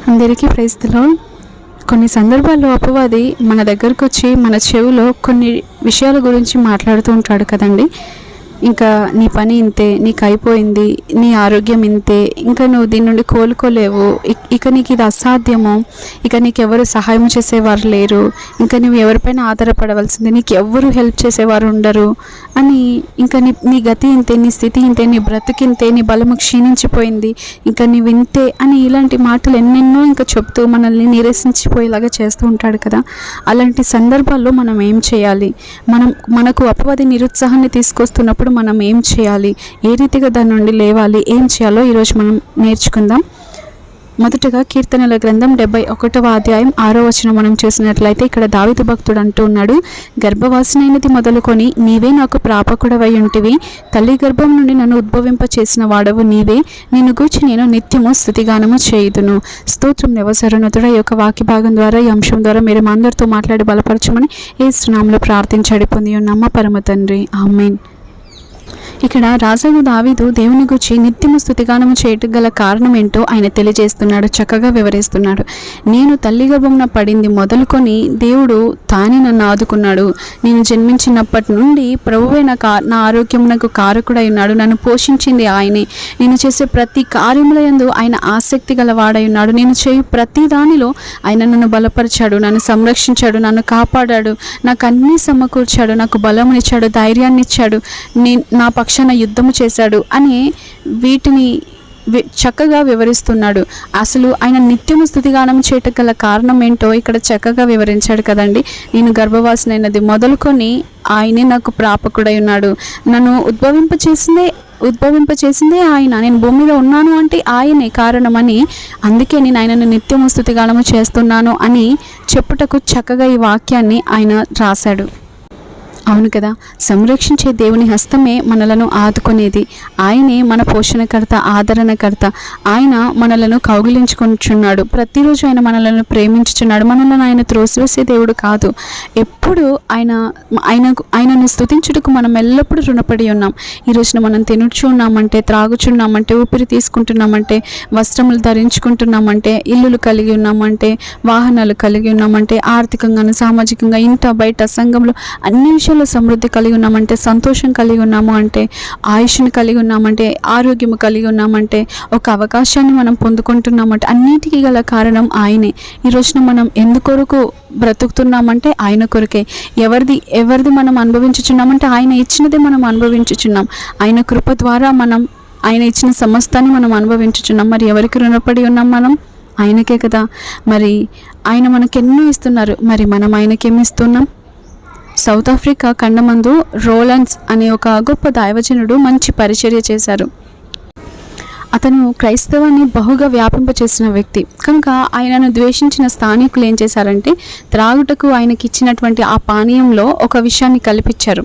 అందరికీ praise the lord. కొన్ని సందర్భాల్లో అపవాది మన దగ్గరకు వచ్చి మన చెవిలో కొన్ని విషయాల గురించి మాట్లాడుతూ ఉంటాడు కదండి. ఇంకా నీ పని ఇంతే, నీకు అయిపోయింది, నీ ఆరోగ్యం ఇంతే, ఇంకా నువ్వు దీని నుండి కోలుకోలేవు, ఇక నీకు ఇది అసాధ్యము, ఇక నీకు ఎవరు సహాయం చేసేవారు లేరు, ఇంకా నువ్వు ఎవరిపైన ఆధారపడవలసింది, నీకు ఎవరు హెల్ప్ చేసేవారు ఉండరు అని, ఇంకా నీ గతి ఇంతే, నీ స్థితి ఇంతే, నీ బ్రతుకింతే, నీ బలము క్షీణించిపోయింది, ఇంకా నీవు ఇంతే అని ఇలాంటి మాటలు ఎన్నెన్నో ఇంకా చెప్తూ మనల్ని నిరసించిపోయేలాగా చేస్తూ ఉంటాడు కదా. అలాంటి సందర్భాల్లో మనం ఏం చేయాలి? మనకు అపవాది నిరుత్సాహాన్ని తీసుకొస్తున్నప్పుడు మనం ఏం చేయాలి? ఏ రీతిగా దాని నుండి లేవాలి? ఏం చేయాలో ఈరోజు మనం నేర్చుకుందాం. మొదటగా కీర్తనల గ్రంథం 71వ అధ్యాయం 6వ వచనం మనం చూసినట్లయితే ఇక్కడ దావీదు భక్తుడు అంటూ ఉన్నాడు, గర్భవాసినైనది మొదలుకొని నీవే నాకు ప్రాపకుడవై ఉంటివి, తల్లి గర్భం నుండి నన్ను ఉద్భవింప చేసిన వాడవు నీవే, నిన్ను గూర్చి నేను నిత్యము స్తుతిగానము చేయుదును. స్తోత్రం దేవసరణతుడ. ఈ యొక్క వాక్య భాగం ద్వారా, ఈ అంశం ద్వారా మీరు మా అందరితో మాట్లాడి బలపరచమని యేసు నామములో ప్రార్థించి పొంది ఉన్నాము పరమ తండ్రి, ఆమేన్. ఇక్కడ రాజు దావీదు దేవుని గురించి నిత్యము స్తుతిగానము చేయటం గల కారణం ఏంటో ఆయన తెలియజేస్తున్నాడు, చక్కగా వివరిస్తున్నాడు. నేను తల్లి గర్భమున పడింది మొదలుకొని దేవుడు తానే నన్ను ఆదుకున్నాడు. నేను జన్మించినప్పటి నుండి ప్రభువే నా ఆరోగ్యమునకు కారకుడై ఉన్నాడు. నన్ను పోషించింది ఆయనే. నేను చేసే ప్రతి కార్యముల యందు ఆయన ఆసక్తి గలవాడై ఉన్నాడు. నేను చేయు ప్రతి దానిలో ఆయన నన్ను బలపరిచాడు, నన్ను సంరక్షించాడు, నన్ను కాపాడాడు, నాకు అన్నీ సమకూర్చాడు, నాకు బలమునిచ్చాడు, ధైర్యాన్ని ఇచ్చాడు, నా పక్షాన యుద్ధము చేశాడు అని వీటిని చక్కగా వివరిస్తున్నాడు. అసలు ఆయన నిత్యము స్తుతిగానం చేయటం గల కారణం ఏంటో ఇక్కడ చక్కగా వివరించాడు కదండి. నేను గర్భవాసినైనది మొదలుకొని ఆయనే నాకు ప్రాపకుడై ఉన్నాడు. నన్ను ఉద్భవింప చేసిందే ఆయన. నేను భూమి మీద ఉన్నాను అంటే ఆయనే కారణమని, అందుకే నేను ఆయనను నిత్యము స్తుతిగానము చేస్తున్నాను అని చెప్పుటకు చక్కగా ఈ వాక్యాన్ని ఆయన రాశాడు. అవును కదా, సంరక్షించే దేవుని హస్తమే మనలను ఆదుకునేది. ఆయనే మన పోషణకర్త, ఆదరణకర్త. ఆయన మనలను కౌగిలించుకుంటున్నాడు. ప్రతిరోజు ఆయన మనలను ప్రేమించుచున్నాడు. మనలను ఆయన త్రోసివేసే దేవుడు కాదు. ఎప్పుడు ఆయనను స్తుతించుటకు మనం ఎల్లప్పుడూ రుణపడి ఉన్నాం. ఈ రోజున మనం తినుచున్నామంటే, త్రాగుచున్నామంటే, ఊపిరి తీసుకుంటున్నామంటే, వస్త్రములు ధరించుకుంటున్నామంటే, ఇల్లులు కలిగి ఉన్నామంటే, వాహనాలు కలిగి ఉన్నామంటే, ఆర్థికంగాను సామాజికంగా ఇంట బయట సంఘంలో అన్ని విషయాల్లో సమృద్ధి కలిగి ఉన్నామంటే, సంతోషం కలిగి ఉన్నాము అంటే, ఆయుష్ని కలిగి ఉన్నామంటే, ఆరోగ్యము కలిగి ఉన్నామంటే, ఒక అవకాశాన్ని మనం పొందుకుంటున్నామంటే, అన్నిటికీ గల కారణం ఆయనే. ఈ రోజున మనం ఎందుకొరకు బ్రతుకుతున్నామంటే ఆయన కొరకే. ఎవరిది మనం అనుభవించుచున్నామంటే ఆయన ఇచ్చినదే మనం అనుభవించుచున్నాం. ఆయన కృప ద్వారా ఆయన ఇచ్చిన సమస్తాన్ని మనం అనుభవించుచున్నాం. మరి ఎవరికి రుణపడి ఉన్నాం? మనం ఆయనకే కదా. మరి ఆయన మనకెన్నో ఇస్తున్నారు, మరి మనం ఆయనకేమి ఇస్తున్నాం? సౌత్ ఆఫ్రికా ఖండమందు రోలన్స్ అనే ఒక గొప్ప దైవజనుడు మంచి పరిచర్య చేశారు. అతను క్రైస్తవాన్ని బహుగా వ్యాపింపచేసిన వ్యక్తి కనుక ఆయనను ద్వేషించిన స్థానికులు ఏం చేశారంటే, త్రాగుటకు ఆయనకి ఇచ్చినటువంటి ఆ పానీయంలో ఒక విషయాన్ని కల్పించారు.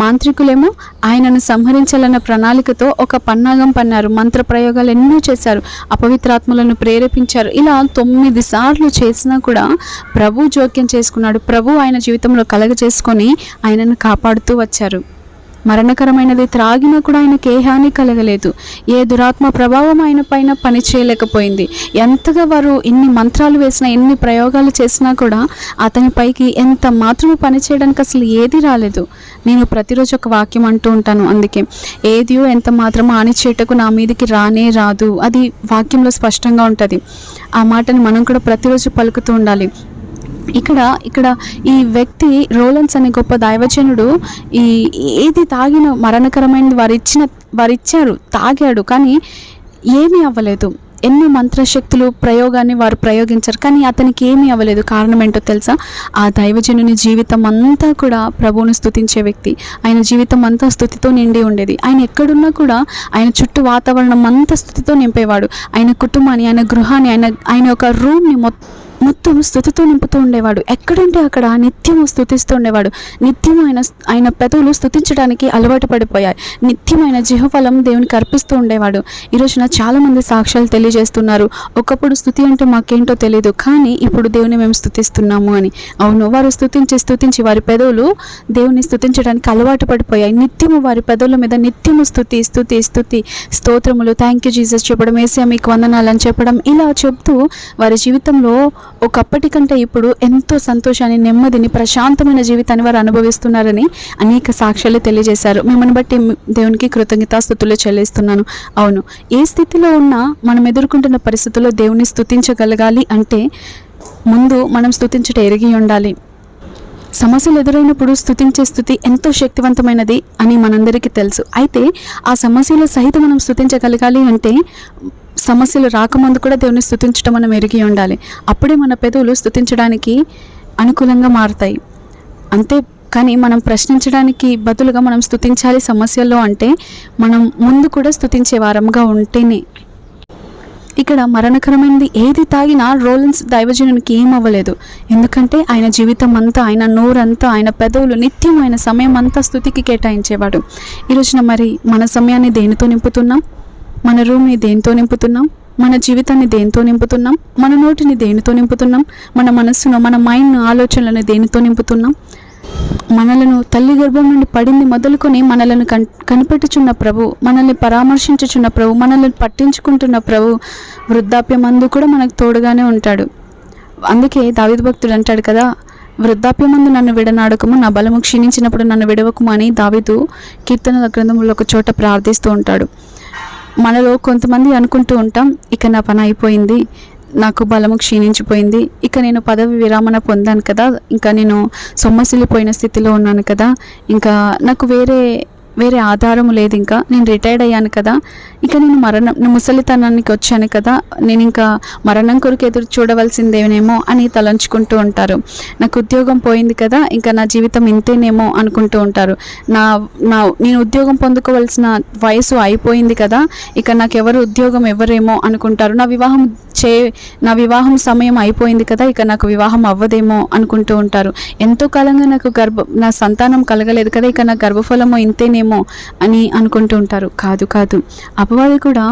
మాంత్రికులేమో ఆయనను సంహరించాలన్న ప్రణాళికతో ఒక పన్నాగం పన్నారు. మంత్ర ప్రయోగాలు ఎన్నో చేశారు, అపవిత్రాత్మలను ప్రేరేపించారు. ఇలా 9 సార్లు చేసినా కూడా ప్రభు జోక్యం చేసుకున్నాడు. ప్రభు ఆయన జీవితంలో కలగజేసుకొని ఆయనను కాపాడుతూ వచ్చారు. మరణకరమైనది త్రాగినా కూడా ఆయనకి ఏ హాని కలగలేదు. ఏ దురాత్మ ప్రభావం ఆయన పైన పని చేయలేకపోయింది. ఎంతగా వారు ఎన్ని మంత్రాలు వేసినా, ఎన్ని ప్రయోగాలు చేసినా కూడా అతని పైకి ఎంత మాత్రము పని చేయడానికి అసలు ఏది రాలేదు. నేను ప్రతిరోజు ఒక వాక్యం అంటూ ఉంటాను, అందుకే ఏదియో ఎంత మాత్రమో హాని చేయటకు నా మీదకి రానే రాదు, అది వాక్యంలో స్పష్టంగా ఉంటుంది. ఆ మాటని మనం కూడా ప్రతిరోజు పలుకుతూ ఉండాలి. ఇక్కడ ఈ వ్యక్తి రోలన్స్ అనే గొప్ప దైవజనుడు ఏది తాగిన మరణకరమైనది వారిచ్చారు, తాగాడు, కానీ ఏమీ అవ్వలేదు. ఎన్నో మంత్రశక్తులు ప్రయోగాన్ని వారు ప్రయోగించారు, కానీ అతనికి ఏమీ అవ్వలేదు. కారణం ఏంటో తెలుసా? ఆ దైవజనుని జీవితం అంతా కూడా ప్రభువును స్తుతించే వ్యక్తి. ఆయన జీవితం అంతా స్తుతితో నిండి ఉండేది. ఆయన ఎక్కడున్నా కూడా ఆయన చుట్టూ వాతావరణం అంతా స్తుతితో నింపేవాడు. ఆయన కుటుంబాన్ని, ఆయన గృహాన్ని, ఆయన ఒక రూమ్ని మొత్తం స్తుతితో నింపుతూ ఉండేవాడు. ఎక్కడంటే అక్కడ నిత్యము స్తుతిస్తూ ఉండేవాడు. నిత్యం ఆయన పెదవులు స్తుతించడానికి అలవాటు పడిపోయాయి. నిత్యమైన జీవఫలం దేవునికి అర్పిస్తూ ఉండేవాడు. ఈరోజున చాలామంది సాక్ష్యాలు తెలియజేస్తున్నారు, ఒకప్పుడు స్తుతి అంటే మాకేంటో తెలియదు, కానీ ఇప్పుడు దేవుని మేము స్తుతిస్తున్నాము అని. అవును, వారు స్తుతించి వారి పెదవులు దేవుని స్తుతించడానికి అలవాటు పడిపోయాయి. నిత్యము వారి పెదవుల మీద నిత్యము స్తుతి స్తుతి స్తుతి, స్తోత్రములు, థ్యాంక్ యూ జీసస్ చెప్పడం, యేసయ్య మీకు వందనాలని చెప్పడం, ఇలా చెప్తూ వారి జీవితంలో ఒకప్పటి కంటే ఇప్పుడు ఎంతో సంతోషాన్ని, నెమ్మదిని, ప్రశాంతమైన జీవితాన్ని వారు అనుభవిస్తున్నారని అనేక సాక్ష్యాలు తెలియజేశారు. మిమ్మల్ని బట్టి దేవునికి కృతజ్ఞతాస్తుతులు చెల్లిస్తున్నాను. అవును, ఏ స్థితిలో ఉన్నా మనం ఎదుర్కొంటున్న పరిస్థితుల్లో దేవుని స్తుతించగలగాలి అంటే ముందు మనం స్తుతించట ఎరిగి ఉండాలి. సమస్యలు ఎదురైనప్పుడు స్తుతించే స్థుతి ఎంతో శక్తివంతమైనది అని మనందరికీ తెలుసు. అయితే ఆ సమస్యలో సహితం మనం స్తుతించగలగాలి అంటే సమస్యలు రాకముందు కూడా దేవుని స్తుతించడం మనం ఎరిగి ఉండాలి. అప్పుడే మన పెదవులు స్తుతించడానికి అనుకూలంగా మారుతాయి. అంతే కానీ మనం ప్రశ్నించడానికి బదులుగా మనం స్తుతించాలి సమస్యల్లో అంటే మనం ముందు కూడా స్తుతించే వారంగా ఉంటేనే. ఇక్కడ మరణకరమైనది ఏది తాగినా రోలెన్స్ దైవజనునికి ఏమవ్వలేదు. ఎందుకంటే ఆయన జీవితం అంతా, ఆయన నోరంతా, ఆయన పెదవులు నిత్యం ఆయన సమయం అంతా స్తుతికి కేటాయించేవాడు. ఈరోజున మరి మన సమయాన్ని దేనితో నింపుతున్నాం? మన రూమ్ని దేనితో నింపుతున్నాం? మన జీవితాన్ని దేనితో నింపుతున్నాం? మన నోటిని దేనితో నింపుతున్నాం? మన మనస్సును, మన మైండ్ను, ఆలోచనలను దేనితో నింపుతున్నాం? మనలను తల్లి గర్భం నుండి పడింది మొదలుకొని మనలను కనిపెట్టుచున్న ప్రభు, మనల్ని పరామర్శించుచున్న ప్రభు, మనల్ని పట్టించుకుంటున్న ప్రభు వృద్ధాప్యమందు కూడా మనకు తోడుగానే ఉంటాడు. అందుకే దావీదు భక్తుడు అంటాడు కదా, వృద్ధాప్యమందు నన్ను విడనాడకము, నా బలము క్షీణించినప్పుడు నన్ను విడవకము అని దావీదు కీర్తనల గ్రంథంలో ఒక చోట ప్రార్థిస్తూ ఉంటాడు. మనలో కొంతమంది అనుకుంటూ ఉంటాం, ఇక నా పని అయిపోయింది, నాకు బలము క్షీణించిపోయింది, ఇక నేను పదవి విరామణ పొందాను కదా, ఇంకా నేను సొమ్మసిల్లిపోయిన స్థితిలో ఉన్నాను కదా, ఇంకా నాకు వేరే ఆధారం లేదు, ఇంకా నేను రిటైర్డ్ అయ్యాను కదా, ఇక నేను ముసలితనానికి వచ్చాను కదా, నేను ఇంకా మరణం కొరకు ఎదురు చూడవలసిందేనేమో అని తలంచుకుంటూ ఉంటారు. నాకు ఉద్యోగం పోయింది కదా, ఇంకా నా జీవితం ఇంతేనేమో అనుకుంటూ ఉంటారు. నేను ఉద్యోగం పొందుకోవాల్సిన వయసు అయిపోయింది కదా, ఇక నాకు ఉద్యోగం ఎవరేమో అనుకుంటారు. నా వివాహం సమయం అయిపోయింది కదా, ఇక నాకు వివాహం అవ్వదేమో అనుకుంటూ ఉంటారు. ఎంతో కాలంగా నాకు నా సంతానం కలగలేదు కదా, ఇక నా గర్భఫలము ఇంతేనేమో అని అనుకుంటూ ఉంటారు. కాదు, అపవాది కూడా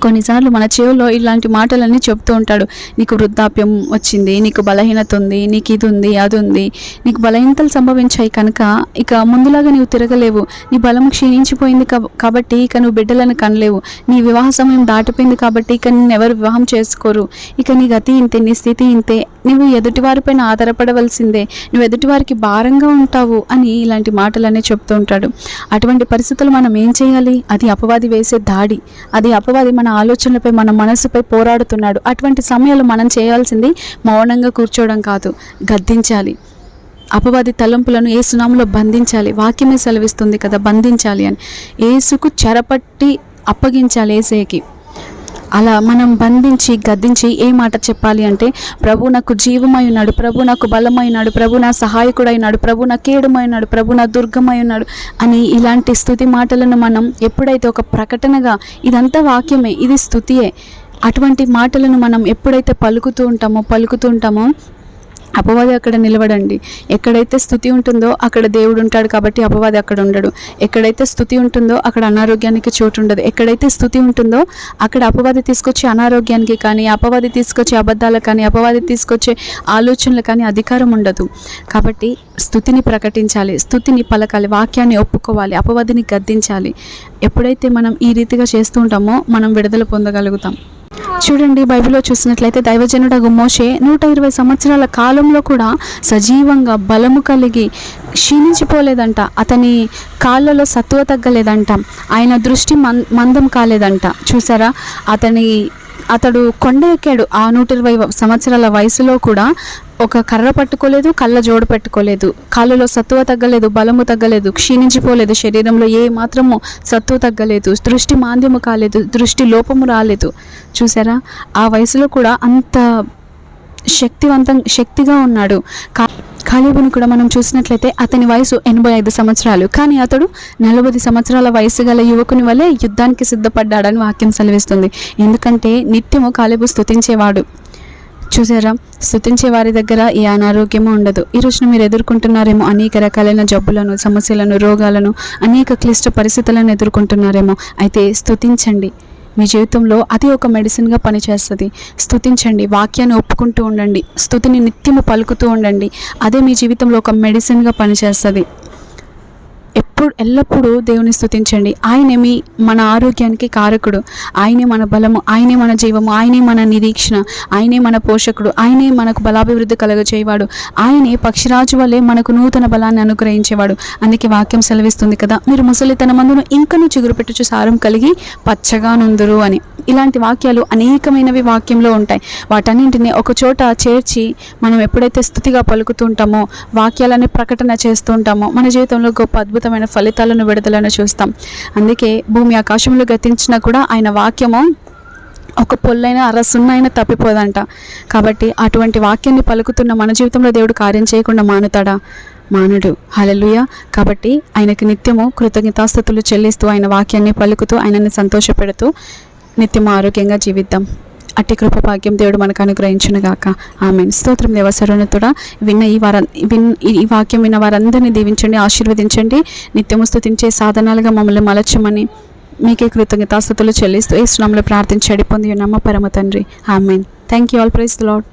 కొన్నిసార్లు మన చెవులో ఇలాంటి మాటలన్నీ చెప్తూ ఉంటాడు. నీకు వృద్ధాప్యం వచ్చింది, నీకు బలహీనత ఉంది, నీకు ఇది ఉంది, అది ఉంది, నీకు బలహీనతలు సంభవించాయి కనుక ఇక ముందులాగా నీవు తిరగలేవు, నీ బలం క్షీణించిపోయింది కాబట్టి ఇక నువ్వు బిడ్డలను కనలేవు, నీ వివాహ సమయం దాటిపోయింది కాబట్టి ఇక నిన్ను ఎవరు వివాహం చేసుకోరు, ఇక నీ గతి ఇంతే, నీ స్థితి ఇంతే, నువ్వు ఎదుటివారిపైన ఆధారపడవలసిందే, నువ్వు ఎదుటివారికి భారంగా ఉంటావు అని ఇలాంటి మాటలన్నీ చెప్తూ ఉంటాడు. అటువంటి పరిస్థితులు మనం ఏం చేయాలి? అది అపవాది వేసే దాడి, అది అపవాది మన ఆలోచనలపై, మన మనసుపై పోరాడుతున్నాడు. అటువంటి సమయంలో మనం చేయాల్సింది మౌనంగా కూర్చోవడం కాదు, గద్దించాలి. అపవాది తలంపులను యేసు నామములో బంధించాలి. వాక్యమే సెలవిస్తుంది కదా, బంధించాలి అని. యేసుకు చెరపట్టి అప్పగించాలి యేసయ్యకి. అలా మనం బంధించి గద్దించి ఏ మాట చెప్పాలి అంటే, ప్రభు నాకు జీవమై ఉన్నాడు, ప్రభు నాకు బలమై ఉన్నాడు, ప్రభు నా సహాయకుడై ఉన్నాడు, ప్రభు నా కేడుమై ఉన్నాడు, ప్రభు నా దుర్గమై ఉన్నాడు అని ఇలాంటి స్తుతి మాటలను మనం ఎప్పుడైతే ఒక ప్రకటనగా, ఇదంతా వాక్యమే, ఇది స్తుతియే, అటువంటి మాటలను మనం ఎప్పుడైతే పలుకుతూ ఉంటామో అపవాది అక్కడ నిలబడండి. ఎక్కడైతే స్తుతి ఉంటుందో అక్కడ దేవుడు ఉంటాడు కాబట్టి అపవాది అక్కడ ఉండడు. ఎక్కడైతే స్తుతి ఉంటుందో అక్కడ అనారోగ్యానికి చోటు ఉండదు. ఎక్కడైతే స్తుతి ఉంటుందో అక్కడ అపవాది తీసుకొచ్చే అనారోగ్యానికి కానీ, అపవాది తీసుకొచ్చే అబద్ధాలకు కానీ, అపవాది తీసుకొచ్చే ఆలోచనలు కానీ అధికారం ఉండదు. కాబట్టి స్తుతిని ప్రకటించాలి, స్తుతిని పలకాలి, వాక్యాన్ని ఒప్పుకోవాలి, అపవాదిని గద్దించాలి. ఎప్పుడైతే మనం ఈ రీతిగా చేస్తూ ఉంటామో మనం విడుదల పొందగలుగుతాం. చూడండి, బైబిల్లో చూసినట్లయితే దైవజనుడగు మోషే 120 సంవత్సరాల కాలంలో కూడా సజీవంగా బలము కలిగి క్షీణించిపోలేదంట. అతని కాళ్ళలో సత్తువ తగ్గలేదంట. ఆయన దృష్టి మందం కాలేదంట. చూసారా, అతడు కొండ ఎక్కాడు. ఆ 120 సంవత్సరాల వయసులో కూడా ఒక కర్ర పట్టుకోలేదు, కళ్ళ జోడు పెట్టుకోలేదు, కాళ్ళలో సత్తువ తగ్గలేదు, బలము తగ్గలేదు, క్షీణించిపోలేదు, శరీరంలో ఏ మాత్రము సత్తువ తగ్గలేదు, దృష్టి మాంద్యము కాలేదు, దృష్టి లోపము రాలేదు. చూసారా, ఆ వయసులో కూడా అంత శక్తిగా ఉన్నాడు. కాలేబుని కూడా మనం చూసినట్లయితే అతని వయసు 85 సంవత్సరాలు, కానీ అతడు 40 సంవత్సరాల వయసు గల యువకుని వలె యుద్ధానికి సిద్ధపడ్డాడని వాక్యం సెలవిస్తుంది. ఎందుకంటే నిత్యము కాలేబు స్తుతించేవాడు. చూసారా, స్తుతించే వారి దగ్గర ఏ అనారోగ్యము ఉండదు. ఈ రోజున మీరు ఎదుర్కొంటున్నారేమో అనేక రకాలైన జబ్బులను, సమస్యలను, రోగాలను, అనేక క్లిష్ట పరిస్థితులను ఎదుర్కొంటున్నారేమో. అయితే స్తుతించండి. మీ జీవితంలో అది ఒక మెడిసిన్గా పనిచేస్తుంది. స్తుతించండి, వాక్యాన్ని ఒప్పుకుంటూ ఉండండి, స్తుతిని నిత్యము పలుకుతూ ఉండండి. అదే మీ జీవితంలో ఒక మెడిసిన్గా పనిచేస్తుంది. ఎల్లప్పుడూ దేవుని స్తుతించండి. ఆయనే మన ఆరోగ్యానికి కారకుడు, ఆయనే మన బలము, ఆయనే మన జీవము, ఆయనే మన నిరీక్షణ, ఆయనే మన పోషకుడు, ఆయనే మనకు బలాభివృద్ధి కలగచేయవాడు, ఆయనే పక్షిరాజు వలె మనకు నూతన బలాన్ని అనుగ్రహించేవాడు. అందుకే వాక్యం సెలవిస్తుంది కదా, మీరు ముసలితనమందును ఇంకనూ చిగురు పెట్టుచు సారం కలిగి పచ్చగా నుందురు అని. ఇలాంటి వాక్యాలు అనేకమైనవి వాక్యంలో ఉంటాయి. వాటన్నింటినీ ఒక చోట చేర్చి మనం ఎప్పుడైతే స్తుతిగా పలుకుతుంటామో, వాక్యాలని ప్రకటన చేస్తూ ఉంటామో, మన జీవితంలో గొప్ప అద్భుతమైన ఫలితాలను, విడుదలను చూస్తాం. అందుకే భూమి ఆకాశంలో గతించినా కూడా ఆయన వాక్యము ఒక పొల్లైన అరసున్నైనా తప్పిపోదంట. కాబట్టి అటువంటి వాక్యాన్ని పలుకుతున్న మన జీవితంలో దేవుడు కార్యం చేయకుండా మానుతాడా? మానుడు. హల్లెలూయా. కాబట్టి ఆయనకి నిత్యము కృతజ్ఞతాస్తుతులు చెల్లిస్తూ, ఆయన వాక్యాన్ని పలుకుతూ, ఆయనని సంతోషపెడుతూ నిత్యము ఆరోగ్యంగా జీవిద్దాం. అట్టి కృప భాగ్యం దేవుడు మనకు అనుగ్రహించునుగాక. ఆమేన్. స్తోత్రం దేవ. సర్వోన్నతుడా, ఈ వాక్యం విన్న వారందరినీ దీవించండి, ఆశీర్వదించండి. నిత్యము స్తుతించే సాధనాలుగా మమ్మల్ని మలచమని మీకే కృతజ్ఞతాస్తుతులు చెల్లిస్తూ యేసు నామములో ప్రార్థించి పొంది ఉన్నాము పరమ తండ్రి. Amen. Thank you all. Praise the lord.